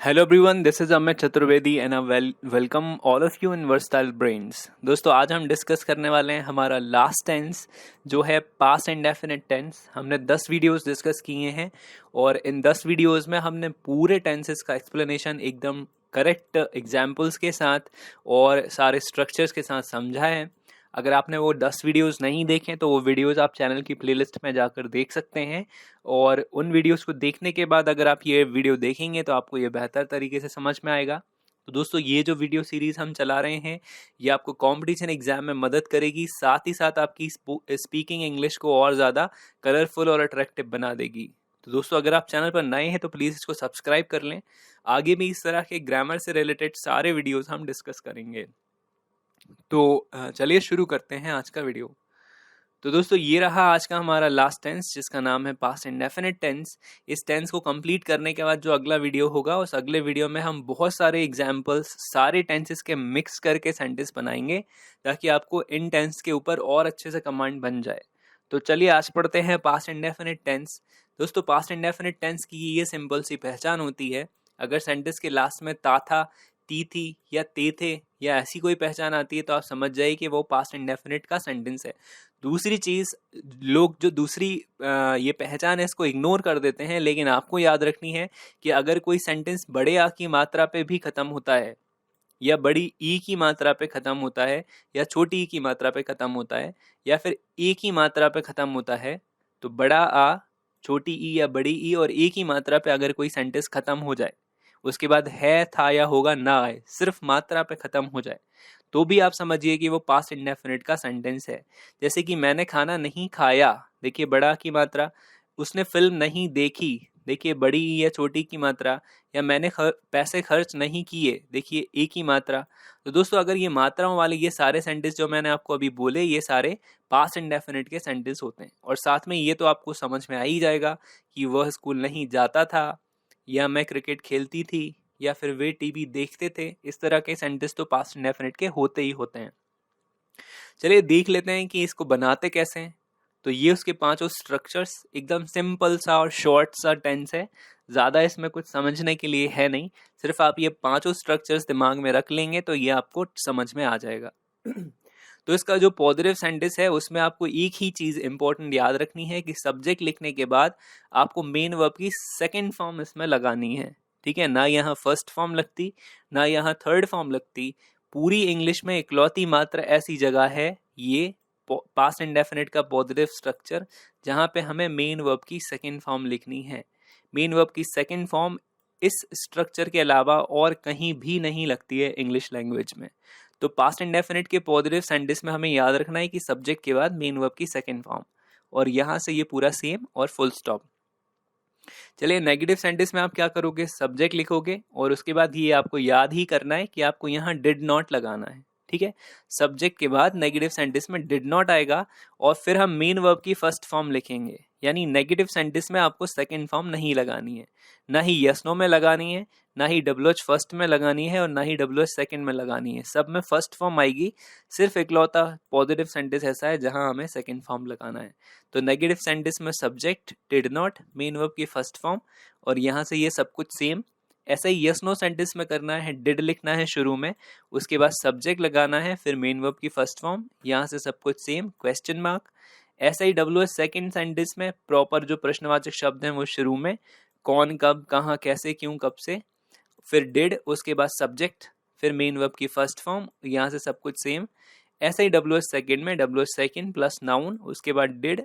Hello everyone, this is Amit Chaturvedi and I welcome all of you in versatile brains. दोस्तों, आज हम discuss करने वाले हैं हमारा लास्ट टेंस जो है पास्ट इंडेफिनिट टेंस। हमने 10 वीडियोस डिस्कस किए हैं और इन 10 वीडियोस में हमने पूरे टेंसेस का एक्सप्लेनेशन एकदम करेक्ट एग्जाम्पल्स के साथ और सारे स्ट्रक्चर्स के साथ समझा है। अगर आपने वो 10 वीडियोस नहीं देखे तो वो वीडियोस आप चैनल की प्लेलिस्ट में जाकर देख सकते हैं और उन वीडियोस को देखने के बाद अगर आप ये वीडियो देखेंगे तो आपको ये बेहतर तरीके से समझ में आएगा। तो दोस्तों, ये जो वीडियो सीरीज़ हम चला रहे हैं ये आपको कंपटीशन एग्जाम में मदद करेगी, साथ ही साथ आपकी स्पीकिंग इंग्लिश को और ज़्यादा कलरफुल और अट्रैक्टिव बना देगी। तो दोस्तों, अगर आप चैनल पर नए हैं तो प्लीज़ इसको सब्सक्राइब कर लें। आगे भी इस तरह के ग्रामर से रिलेटेड सारे वीडियोज़ हम डिस्कस करेंगे। तो चलिए शुरू करते हैं आज का वीडियो। तो दोस्तों, ये रहा आज का हमारा लास्ट टेंस जिसका नाम है पास्ट इंडेफिनिट टेंस। इस टेंस को कंप्लीट करने के बाद जो अगला वीडियो होगा उस अगले वीडियो में हम बहुत सारे एग्जाम्पल्स सारे टेंसेस के मिक्स करके सेंटेंस बनाएंगे ताकि आपको इन टेंस के ऊपर और अच्छे से कमांड बन जाए। तो चलिए आज पढ़ते हैं पास्ट इंडेफिनिट टेंस। दोस्तों, पास्ट इंडेफिनिट टेंस की ये सिंपल सी पहचान होती है, अगर सेंटेंस के लास्ट में ता था, ती थी या ते थे या ऐसी कोई पहचान आती है तो आप समझ जाइए कि वो पास्ट इंडेफिनिट का सेंटेंस है। दूसरी चीज़, लोग जो दूसरी ये पहचान है इसको इग्नोर कर देते हैं, लेकिन आपको याद रखनी है कि अगर कोई सेंटेंस बड़े आ की मात्रा पे भी ख़त्म होता है या बड़ी ई की मात्रा पे ख़त्म होता है या छोटी ई की मात्रा पे ख़त्म होता है या फिर ए की मात्रा पे ख़त्म होता है, तो बड़ा आ, छोटी ई या बड़ी ई और ए की मात्रा पे अगर कोई सेंटेंस ख़त्म हो जाए, उसके बाद है, था या होगा ना आए, सिर्फ मात्रा पे ख़त्म हो जाए, तो भी आप समझिए कि वो पास्ट इंडेफिनिट का सेंटेंस है। जैसे कि मैंने खाना नहीं खाया, देखिए बड़ा की मात्रा। उसने फिल्म नहीं देखी, देखिए बड़ी या छोटी की मात्रा। या मैंने पैसे खर्च नहीं किए, देखिए ए की मात्रा। तो दोस्तों, अगर ये मात्राओं वाले ये सारे सेंटेंस जो मैंने आपको अभी बोले ये सारे पास्ट इंडेफिनिट के सेंटेंस होते हैं। और साथ में ये तो आपको समझ में आ ही जाएगा कि वह स्कूल नहीं जाता था या मैं क्रिकेट खेलती थी या फिर वे टीवी देखते थे। इस तरह के सेंटेंस तो पास्ट इंडेफिनिट के होते ही होते हैं। चलिए देख लेते हैं कि इसको बनाते कैसे हैं। तो ये उसके पांचों स्ट्रक्चर्स, एकदम सिंपल सा और शॉर्ट सा टेंस है, ज़्यादा इसमें कुछ समझने के लिए है नहीं। सिर्फ आप ये पांचों स्ट्रक्चर्स दिमाग में रख लेंगे तो ये आपको समझ में आ जाएगा। तो इसका जो पॉजिटिव सेंटेंस है उसमें आपको एक ही चीज़ इंपॉर्टेंट याद रखनी है कि सब्जेक्ट लिखने के बाद आपको मेन वर्ब की सेकेंड फॉर्म इसमें लगानी है। ठीक है ना, यहाँ फर्स्ट फॉर्म लगती ना यहाँ थर्ड फॉर्म लगती। पूरी इंग्लिश में इकलौती मात्र ऐसी जगह है ये पास्ट इंडेफिनिट का पॉजिटिव स्ट्रक्चर जहाँ पे हमें मेन वर्ब की सेकेंड फॉर्म लिखनी है। मेन वर्ब की सेकेंड फॉर्म इस स्ट्रक्चर के अलावा और कहीं भी नहीं लगती है इंग्लिश लैंग्वेज में। तो पास्ट इंडेफिनिट के पॉजिटिव सेंटेंस में हमें याद रखना है कि सब्जेक्ट के बाद मेन वर्ब की सेकेंड फॉर्म, और यहाँ से ये पूरा सेम और फुल स्टॉप। चलिए नेगेटिव सेंटेंस में आप क्या करोगे, सब्जेक्ट लिखोगे और उसके बाद ये आपको याद ही करना है कि आपको यहाँ डिड नॉट लगाना है। ठीक है, सब्जेक्ट के बाद नेगेटिव सेंटेंस में डिड नॉट आएगा और फिर हम मेन वर्ब की फर्स्ट फॉर्म लिखेंगे। यानी नेगेटिव सेंटेंस में आपको सेकंड फॉर्म नहीं लगानी है, ना ही यस नो में लगानी है, ना ही डब्ल्यूएच फर्स्ट में लगानी है और ना ही डब्ल्यूएच सेकंड में लगानी है। सब में फर्स्ट फॉर्म आएगी। सिर्फ इकलौता पॉजिटिव सेंटेंस ऐसा है जहां हमें सेकंड फॉर्म लगाना है। तो नेगेटिव सेंटेंस में subject, did not, main verb की फर्स्ट फॉर्म, और यहाँ से ये सब कुछ सेम। ऐसा ही यस नो सेंटेंस में करना है, डिड लिखना है शुरू में, उसके बाद सब्जेक्ट लगाना है, फिर मेन वर्ब की फर्स्ट फॉर्म, यहाँ से सब कुछ सेम, क्वेश्चन मार्क। ऐसा ही डब्ल्यूएच सेकंड सेंटेंस में प्रॉपर जो प्रश्नवाचक शब्द हैं वो शुरू में, कौन, कब, कहाँ, कैसे, क्यों, कब से, फिर डिड, उसके बाद सब्जेक्ट, फिर मेन वर्ब की फर्स्ट फॉर्म, यहाँ से सब कुछ सेम। ऐसा ही डब्ल्यूएच सेकंड में डब्ल्यूएच सेकंड प्लस नाउन, उसके बाद डिड,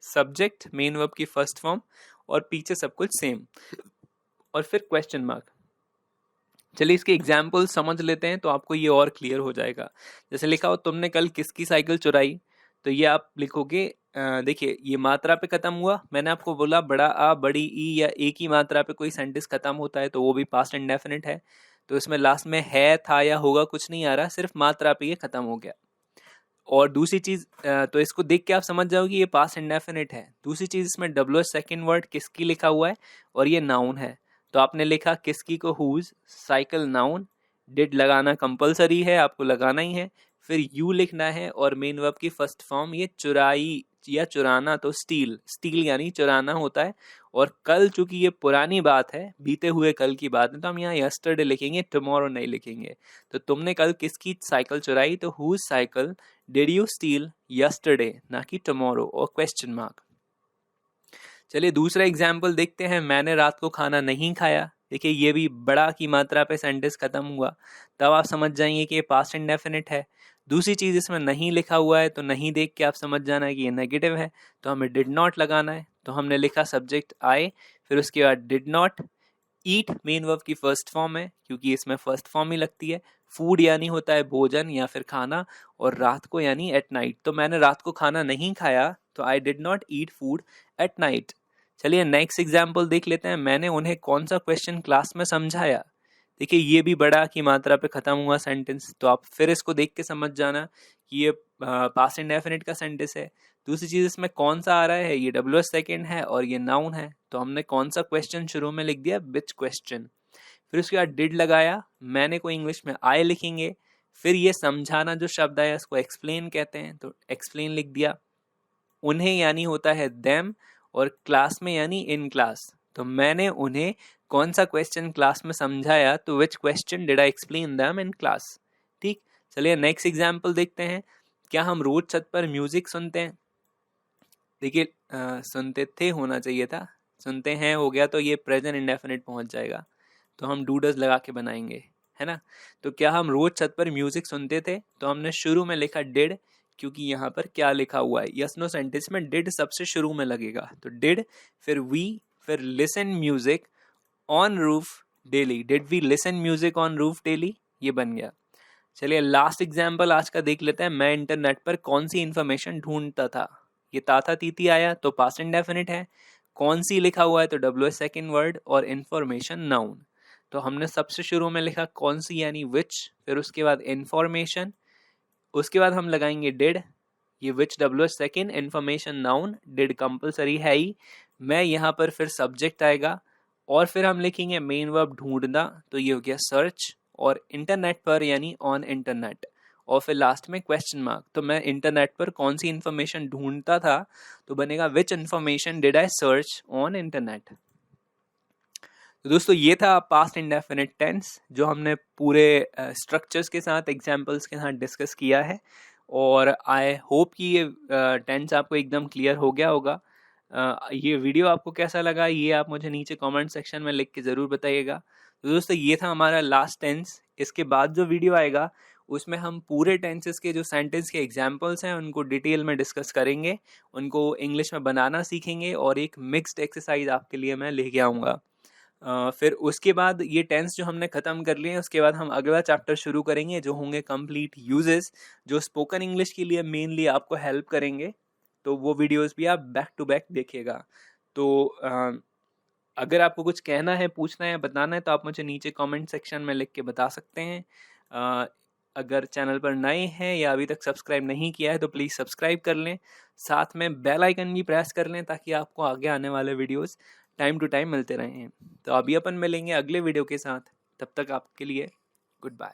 सब्जेक्ट, मेन वर्ब की फर्स्ट फॉर्म और पीछे सब कुछ सेम, और फिर क्वेश्चन मार्क। चलिए इसके एग्जाम्पल समझ लेते हैं तो आपको ये और क्लियर हो जाएगा। जैसे लिखा हो, तुमने कल किसकी साइकिल चुराई, तो ये आप लिखोगे, देखिए ये मात्रा पे खत्म हुआ। मैंने आपको बोला बड़ा आ, बड़ी ई या ए की मात्रा पे कोई सेंटेंस खत्म होता है तो वो भी पास्ट इंडेफिनिट है। तो इसमें लास्ट में है, था या होगा कुछ नहीं आ रहा, सिर्फ मात्रा पे ये खत्म हो गया। और दूसरी चीज, तो इसको देख के आप समझ जाओगे ये पास्ट इंडेफिनिट है। दूसरी चीज, इसमें डब्ल्यू सेकंड वर्ड किसकी लिखा हुआ है और ये नाउन है। तो आपने लिखा किसकी को हुज, साइकिल नाउन, डिड लगाना कंपलसरी है, आपको लगाना ही है, फिर यू लिखना है और मेन वर्ब की फर्स्ट फॉर्म ये चुराई, या चुराना तो स्टील, स्टील यानी चुराना होता है। और कल चूंकि ये पुरानी बात है, बीते हुए कल की बात है, तो हम यहाँ यस्टरडे लिखेंगे, टुमारो नहीं लिखेंगे। तो तुमने कल किसकी साइकिल चुराई, तो whose cycle did you steal yesterday, ना कि टुमारो और क्वेश्चन मार्क। चलिए दूसरा एग्जाम्पल देखते हैं, मैंने रात को खाना नहीं खाया। देखिए ये भी बड़ा की मात्रा पे सेंटेंस खत्म हुआ, तब आप समझ जाएंगे कि ये पास्ट इंडेफिनिट है। दूसरी चीज इसमें नहीं लिखा हुआ है, तो नहीं देख के आप समझ जाना है कि ये नेगेटिव है, तो हमें डिड नॉट लगाना है। तो हमने लिखा सब्जेक्ट आई, फिर उसके बाद did not. Eat main verb की फर्स्ट फॉर्म है, क्योंकि इसमें फर्स्ट फॉर्म ही लगती है। फूड यानी होता है भोजन या फिर खाना, और रात को यानी एट नाइट। तो मैंने रात को खाना नहीं खाया, तो I did not eat food at night. चलिए नेक्स्ट एग्जाम्पल देख लेते हैं, मैंने उन्हें कौन सा क्वेश्चन क्लास में समझाया। देखिए ये भी बड़ा की मात्रा पे खत्म हुआ सेंटेंस, तो आप फिर इसको देख के समझ जाना कि ये पास्ट इंडेफिनिट का सेंटेंस है। दूसरी चीज इसमें कौन सा आ रहा है, ये WH सेकेंड है और ये नाउन है, तो हमने कौन सा क्वेश्चन शुरू में लिख दिया, विच क्वेश्चन। फिर उसके बाद डिड लगाया, मैंने को इंग्लिश में आई लिखेंगे। फिर ये समझाना जो शब्द आया इसको एक्सप्लेन कहते हैं, तो एक्सप्लेन लिख दिया। उन्हें यानी होता है देम, और क्लास में यानी इन क्लास। तो मैंने उन्हें कौन सा क्वेश्चन क्लास में समझाया, तो which question did I explain them in class. ठीक, चलिए नेक्स्ट एग्जाम्पल देखते हैं, क्या हम रोज छत पर म्यूजिक सुनते हैं। देखिए सुनते थे होना चाहिए था, सुनते हैं हो गया तो ये प्रेजेंट इंडेफिनिट पहुंच जाएगा, तो हम डूडस लगा के बनाएंगे, है ना। तो क्या हम रोज छत पर म्यूजिक सुनते थे, तो हमने शुरू में लिखा डिड, क्योंकि यहाँ पर क्या लिखा हुआ है, यस नो सेंटेंस में डिड सबसे शुरू में लगेगा, तो डिड, फिर वी, फिर listen music on roof daily. Did we listen music on roof daily, ये बन गया। चलिए लास्ट एग्जाम्पल आज का देख लेते हैं, मैं इंटरनेट पर कौन सी इंफॉर्मेशन ढूंढता था। ये ताथा तीती आया तो पास्ट इंडेफिनिट है, कौन सी लिखा हुआ है तो WH सेकेंड वर्ड, और इंफॉर्मेशन नाउन। तो हमने सबसे शुरू में लिखा कौन सी यानी विच, फिर उसके बाद इंफॉर्मेशन, उसके बाद हम लगाएंगे डिड, ये विच WH second, information noun, did compulsory है ही। मैं यहाँ पर फिर सब्जेक्ट आएगा, और फिर हम लिखेंगे मेन वर्ब ढूंढना, तो ये हो गया सर्च, और इंटरनेट पर यानी ऑन इंटरनेट, और फिर लास्ट में क्वेश्चन मार्क। तो मैं इंटरनेट पर कौन सी इंफॉर्मेशन ढूंढता था, तो बनेगा which information did I search on internet. तो दोस्तों ये था पास्ट इंडेफिनिट टेंस, जो हमने पूरे स्ट्रक्चर्स के साथ, एग्जांपल्स के साथ डिस्कस किया है, और आई होप कि ये टेंस आपको एकदम क्लियर हो गया होगा। ये वीडियो आपको कैसा लगा, ये आप मुझे नीचे कमेंट सेक्शन में लिख के ज़रूर बताइएगा। तो दोस्तों ये था हमारा लास्ट टेंस। इसके बाद जो वीडियो आएगा उसमें हम पूरे टेंसेस के जो सेंटेंस के एग्जांपल्स हैं उनको डिटेल में डिस्कस करेंगे, उनको इंग्लिश में बनाना सीखेंगे, और एक मिक्स्ड एक्सरसाइज आपके लिए मैं लेके आऊँगा। फिर उसके बाद ये टेंस जो हमने ख़त्म कर लिए, उसके बाद हम अगला चैप्टर शुरू करेंगे, जो होंगे कंप्लीट यूजेस, जो स्पोकन इंग्लिश के लिए मेनली आपको हेल्प करेंगे। तो वो वीडियोस भी आप बैक टू बैक देखिएगा। तो अगर आपको कुछ कहना है, पूछना है, बताना है, तो आप मुझे नीचे कमेंट सेक्शन में लिख के बता सकते हैं। अगर चैनल पर नए हैं या अभी तक सब्सक्राइब नहीं किया है तो प्लीज़ सब्सक्राइब कर लें, साथ में बेल आइकन भी प्रेस कर लें, ताकि आपको आगे आने वाले वीडियोस टाइम टू टाइम मिलते रहें। तो अभी अपन मिलेंगे अगले वीडियो के साथ, तब तक आपके लिए गुड बाय।